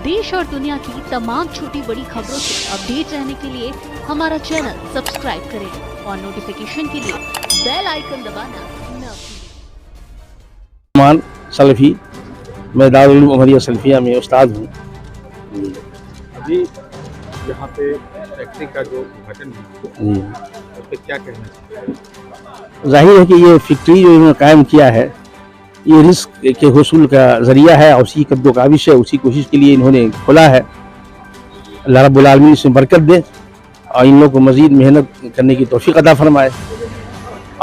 देश और दुनिया की तमाम छोटी बड़ी खबरों से अपडेट रहने के लिए हमारा चैनल सब्सक्राइब करें और नोटिफिकेशन के लिए बेल आइकन दबाना न भूलें। सलफी, मैं दारुल उलूम उमरिया सल्फिया में उस्ताद हूँ। जी, यहाँ पे फैक्ट्री का जो उद्घाटन है उस पर क्या कहना चाहिए? जाहिर है कि ये फैक्ट्री जो इन्होंने कायम किया है ये रिस्क के हुसूल का ज़रिया है और उसी कद्दोकाविश है, उसी कोशिश के लिए इन्होंने खोला है। अल्लाह रब्बुल आलमीन इसमें बरकत दे और इन लोगों को मज़ीद मेहनत करने की तौफीक अता फरमाए।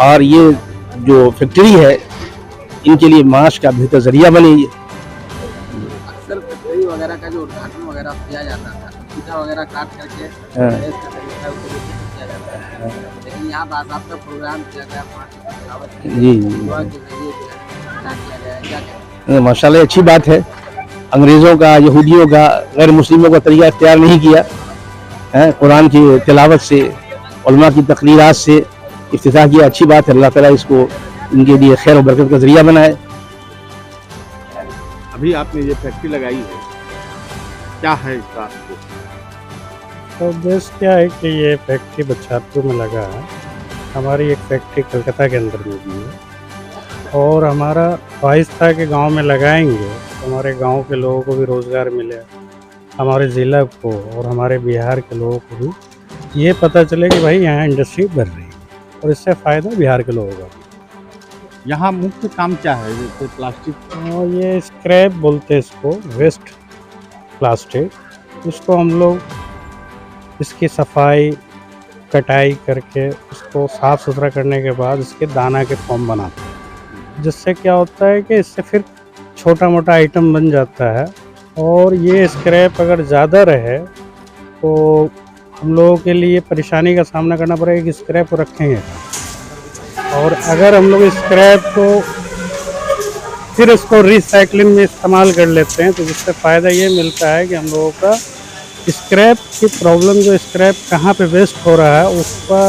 और ये जो फैक्ट्री है इनके लिए माश का बेहतर ज़रिया बने। ये अक्सर फैक्ट्री वगैरह का जो उद्घाटन वगैरह किया जाता था, पीछा वगैरह काट करके किया जाता है, लेकिन यहाँ बाकायदा प्रोग्राम किया गया जी जी माशाल्लाह अच्छी बात है। अंग्रेज़ों का, यहूदियों का, गैर मुस्लिमों का तरीका इख्तियार नहीं किया है। कुरान की तिलावत से, उलमा की तकरीरात से इफ्तिताह किया, अच्छी बात है। अल्लाह ताला इसको इनके लिए खैर और बरकत का ज़रिया बनाए। अभी आपने ये फैक्ट्री लगाई है, क्या है इसका तो उद्देश्य क्या है कि ये फैक्ट्री बच्छारपुर में लगा है। हमारी एक फैक्ट्री कलकत्ता के अंदर में भी है और हमारा ख्वाहिश था कि गांव में लगाएंगे तो हमारे गांव के लोगों को भी रोज़गार मिले, हमारे ज़िला को और हमारे बिहार के लोगों को भी ये पता चले कि भाई यहाँ इंडस्ट्री बढ़ रही है और इससे फ़ायदा बिहार के लोगों का। यहाँ मुख्य काम क्या है? जैसे प्लास्टिक और ये स्क्रैप बोलते हैं इसको, वेस्ट प्लास्टिक, इसको हम लोग इसकी सफाई कटाई करके उसको साफ़ सुथरा करने के बाद इसके दाना के फॉर्म बनाते हैं, जिससे क्या होता है कि इससे फिर छोटा मोटा आइटम बन जाता है। और ये स्क्रैप अगर ज़्यादा रहे तो हम लोगों के लिए परेशानी का सामना करना पड़ेगा कि स्क्रैप को रखेंगे कहाँ। और अगर हम लोग स्क्रैप को फिर इसको रिसाइकलिंग में इस्तेमाल कर लेते हैं तो जिससे फ़ायदा ये मिलता है कि हम लोगों का स्क्रैप की प्रॉब्लम, जो स्क्रैप कहाँ पे वेस्ट हो रहा है उसका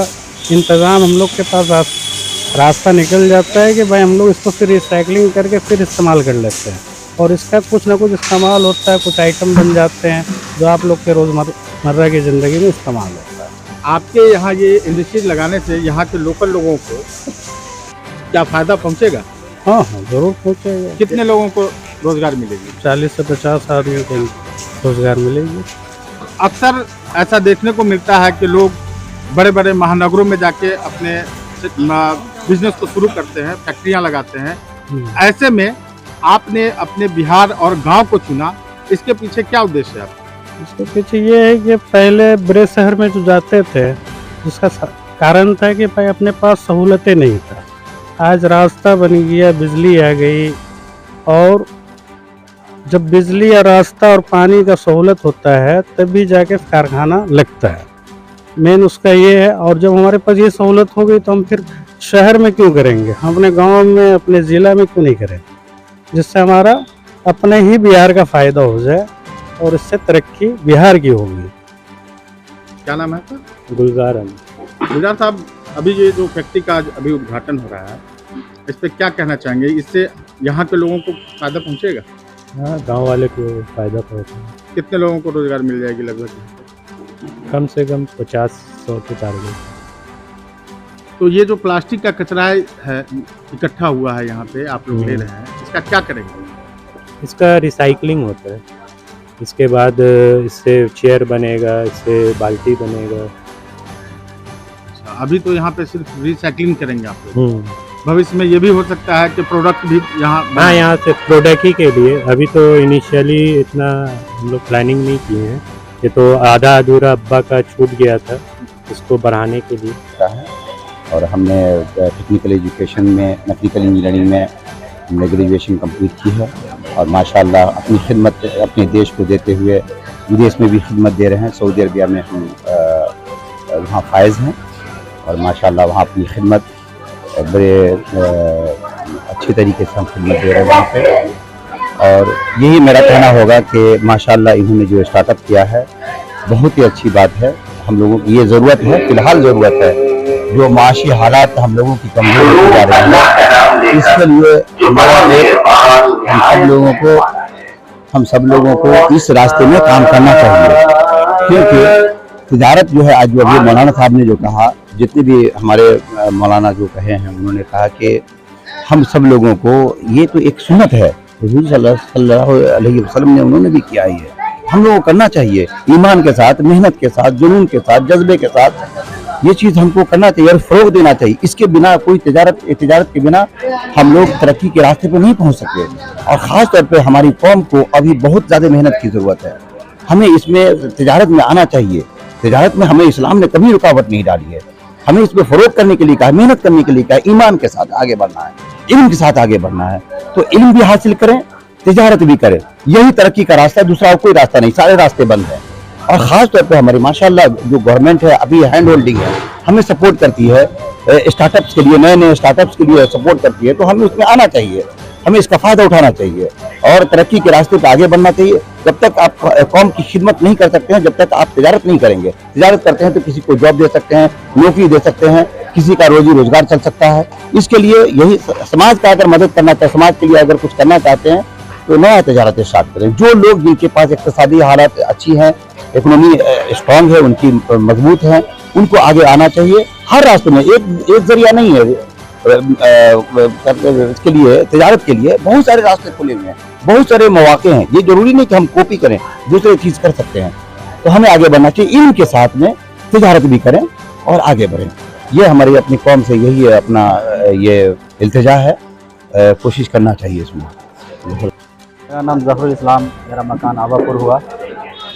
इंतज़ाम हम लोग के पास रास्ता निकल जाता है कि भाई हम लोग इसको फिर रिसाइकलिंग करके फिर इस्तेमाल कर लेते हैं और इसका कुछ ना कुछ इस्तेमाल होता है, कुछ आइटम बन जाते हैं जो आप लोग के रोज़मर्रा की ज़िंदगी में इस्तेमाल होता है। आपके यहाँ ये इंडस्ट्री लगाने से यहाँ के लोकल लोगों को क्या फ़ायदा पहुँचेगा? हाँ हाँ ज़रूर पहुँचेगा। कितने लोगों को रोज़गार मिलेगी? 40 से 50 आदमियों को रोज़गार मिलेगी। अक्सर ऐसा देखने को मिलता है कि लोग बड़े बड़े महानगरों में जाके अपने बिजनेस को शुरू करते हैं, फैक्ट्रियां लगाते हैं। ऐसे में आपने अपने बिहार और गांव को चुना, इसके पीछे क्या उद्देश्य है आपका? इसके पीछे ये है कि पहले बड़े शहर में जो जाते थे जिसका कारण था कि भाई अपने पास सहूलतें नहीं था। आज रास्ता बन गया, बिजली आ गई और जब बिजली या रास्ता और पानी का सहूलत होता है तभी जाके कारखाना लगता है। मेन उसका ये है। और जब हमारे पास ये सहूलत हो गई तो हम फिर शहर में क्यों करेंगे, हम अपने गांव में, अपने ज़िला में क्यों नहीं करेंगे, जिससे हमारा अपने ही बिहार का फ़ायदा हो जाए और इससे तरक्की बिहार की होगी। क्या नाम है आपका? गुलजार अहमद। गुलजार साहब, अभी ये जो फैक्ट्री का अभी उद्घाटन हो रहा है, इस पर क्या कहना चाहेंगे? इससे यहाँ के लोगों को फ़ायदा पहुँचेगा? हाँ, गांव वाले को फ़ायदा पहुँचेगा। कितने लोगों को रोज़गार मिल जाएगी लगभग? कम से कम 50-100 के टारगेट। तो ये जो प्लास्टिक का कचरा है इकट्ठा हुआ है यहाँ पे आप लोग ले रहे हैं, इसका क्या करेंगे? इसका रिसाइकलिंग होता है, इसके बाद इससे चेयर बनेगा, इससे बाल्टी बनेगा। अभी तो यहाँ पे सिर्फ रिसाइकलिंग करेंगे आप लोग, भविष्य में ये भी हो सकता है कि प्रोडक्ट भी यहाँ? हाँ, यहाँ से प्रोडक्ट ही के लिए अभी तो इनिशियली इतना हम लोग प्लानिंग नहीं किए हैं। ये तो आधा अधूरा अब्बा का छूट गया था, इसको बढ़ाने के लिए है। और हमने टेक्निकल एजुकेशन में, मैकेनिकल इंजीनियरिंग में हमने ग्रेजुएशन कंप्लीट की है और माशाल्लाह अपनी खिदमत अपने देश को देते हुए विदेश में भी खिदमत दे रहे हैं। सऊदी अरबिया में हम वहाँ फायज़ हैं और माशाल्लाह वहाँ अपनी खिदमत बड़े अच्छे तरीके से हम खिदमत दे रहे हैं वहाँ पे। और यही मेरा कहना होगा कि माशाल्लाह इन्होंने जो स्टार्टअप किया है बहुत ही अच्छी बात है। हम लोगों की ये ज़रूरत है, फ़िलहाल ज़रूरत है, जो माशी हालात हम लोगों की कमज़ोर होती जा रही है, इसके लिए हम सब लोगों को हम सब लोगों को इस रास्ते में काम करना चाहिए, क्योंकि तिजारत जो है, आज जो अभी मौलाना साहब ने जो कहा, जितने भी हमारे मौलाना जो कहे हैं, उन्होंने कहा कि हम सब लोगों को ये तो एक सुन्नत है, हुजूर सल्लल्लाहु अलैहि वसल्लम ने उन्होंने भी किया ही है, हम लोगों को करना चाहिए ईमान के साथ, मेहनत के साथ, जुनून के साथ, जज्बे के साथ। ये चीज़ हमको करना चाहिए और फ़रोग़ देना चाहिए। इसके बिना कोई तिजारत के बिना हम लोग तरक्की के रास्ते पर नहीं पहुंच सकते। और ख़ास तौर पे हमारी कौम को अभी बहुत ज़्यादा मेहनत की ज़रूरत है। हमें इसमें तिजारत में आना चाहिए। तिजारत में हमें इस्लाम ने कभी रुकावट नहीं डाली है। हमें इसमें फ़रोग़ करने के लिए कहा, मेहनत करने के लिए कहा, ईमान के साथ आगे बढ़ना है, इल्म के साथ आगे बढ़ना है। तो इल्म भी हासिल करें, तिजारत भी करें, यही तरक्की का रास्ता है, दूसरा कोई रास्ता नहीं, सारे रास्ते बंद हैं। और ख़ास तौर पे हमारी माशाल्लाह जो गवर्नमेंट है अभी हैंड होल्डिंग है, हमें सपोर्ट करती है, स्टार्टअप्स के लिए, नए नए स्टार्टअप्स के लिए सपोर्ट करती है, तो हमें उसमें आना चाहिए, हमें इसका फ़ायदा उठाना चाहिए और तरक्की के रास्ते पर आगे बढ़ना चाहिए। जब तक आप कौम की खिदमत नहीं कर सकते हैं, जब तक आप तिजारत नहीं करेंगे। तिजारत करते हैं तो किसी को जॉब दे सकते हैं, नौकरी दे सकते हैं, किसी का रोजी रोजगार चल सकता है। इसके लिए यही समाज का अगर मदद करना चाहते, समाज के लिए अगर कुछ करना चाहते हैं तो नया तिजारत स्टार्ट करें। जो लोग जिनके पास इक्तिसादी हालात अच्छी हैं, इकोनॉमी स्ट्रांग है, उनकी मजबूत है, उनको आगे आना चाहिए। हर रास्ते में एक जरिया नहीं है इसके लिए, तिजारत के लिए बहुत सारे रास्ते खुले हुए हैं, बहुत सारे मौके हैं। ये जरूरी नहीं कि हम कॉपी करें, दूसरे चीज कर सकते हैं। तो हमें आगे बढ़ना चाहिए, इल्म के साथ में तिजारत भी करें और आगे बढ़ें। ये हमारी अपनी कौम से यही है, अपना ये इल्तिजा है, कोशिश करना चाहिए इसमें। मेरा नाम जफरुल इस्लाम, मेरा मकान आवापुर हुआ।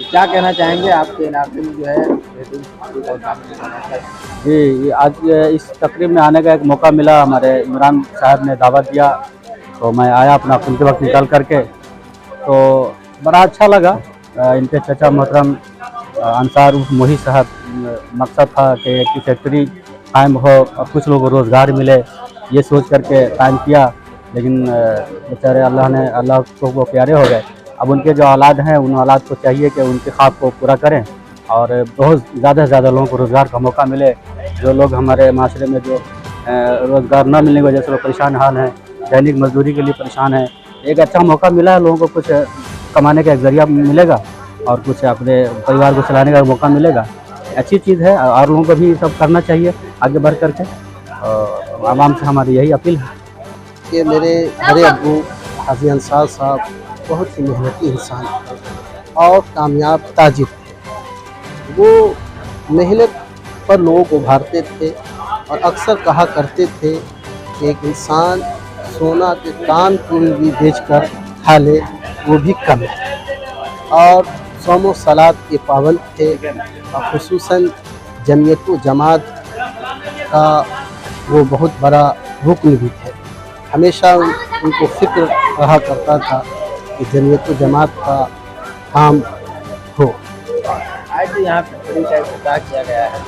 क्या कहना चाहेंगे आपके इलाके में जो है जी, आज इस तकरीब में आने का एक मौका मिला, हमारे इमरान साहब ने दावत दिया तो मैं आया अपना कीमती वक्त निकाल करके, तो बड़ा अच्छा लगा। इनके चचा मोहतरम अंसार उर्फ मोही साहब, मकसद था कि एक फैक्ट्री कायम हो और कुछ लोगों को रोज़गार मिले, ये सोच करके कायम किया। लेकिन बेचारे अल्लाह को वो प्यारे हो गए। अब उनके जो औलाद हैं, उन औलाद को चाहिए कि उनके ख्वाब को पूरा करें और बहुत ज़्यादा से ज़्यादा लोगों को रोज़गार का मौका मिले। जो लोग हमारे माशरे में जो रोज़गार न मिलने की वजह से लोग परेशान हाल हैं, दैनिक मजदूरी के लिए परेशान हैं, एक अच्छा मौका मिला है, लोगों को कुछ कमाने का एक ज़रिया मिलेगा और कुछ अपने परिवार को चलाने का मौका मिलेगा। अच्छी चीज़ है और लोगों को भी सब करना चाहिए आगे बढ़ करके। और आवाम से हमारी यही अपील है कि मेरे बड़े अब्बू हाजी अंसार साहब बहुत ही मेहनती इंसान और कामयाब ताजिर थे। वो मेहनत पर लोगों को उभारते थे और अक्सर कहा करते थे कि एक इंसान सोना के कान पूरी भी बेचकर खा ले वो भी कम है। और सौम सलात के पाबंद थे और खुसूसन जमीयत व जमात का वो बहुत बड़ा रुकन भी थे। हमेशा उनको फ़िक्र रहा करता था कि जमीयत व जमात का काम हो। आज यहाँ फैक्ट्री का इफ्तिताह किया गया है,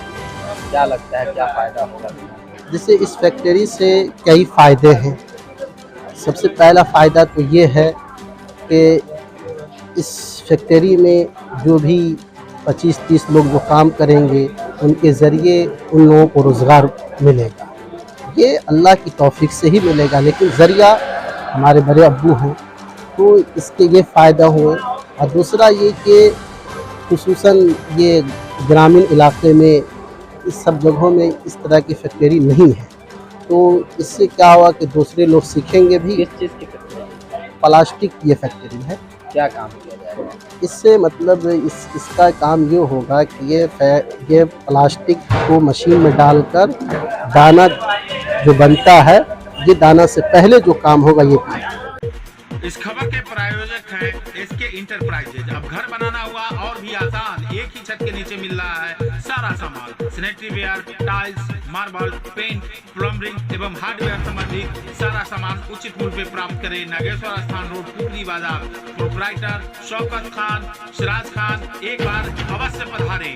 क्या लगता है क्या फ़ायदा होगा? जैसे इस फैक्ट्री से कई फ़ायदे हैं। सबसे पहला फ़ायदा तो ये है कि इस फैक्ट्री में जो भी 25-30 लोग जो काम करेंगे उनके ज़रिए उन लोगों को रोज़गार मिलेगा। ये अल्लाह की तौफीक से ही मिलेगा, लेकिन ज़रिया हमारे बड़े अब्बू हैं तो इसके ये फ़ायदा हुए। और दूसरा ये कि खुसूसन ये ग्रामीण इलाके में इस सब जगहों में इस तरह की फैक्ट्री नहीं है, तो इससे क्या हुआ कि दूसरे लोग सीखेंगे भी। किस चीज़ की फैक्ट्री? प्लास्टिक की ये फैक्ट्री है। क्या काम किया जाएगा इससे? मतलब इसका काम ये होगा कि ये प्लास्टिक को मशीन में डालकर दाना जो बनता है, ये दाना से पहले जो काम होगा ये काम। इस खबर के प्रायोजक हैं SK इंटरप्राइजेज। अब घर बनाना हुआ और भी आसान, एक ही छत के नीचे मिल रहा है सारा सामान, sanitary ware, tiles, marble, paint, plumbing एवं हार्डवेयर संबंधित सारा सामान उचित मूल्य पे प्राप्त करें। नागेश्वर स्थान रोड, टुकड़ी बाजार। प्रोपराइटर शौकत खान, सिराज खान। एक बार अवश्य पधारें।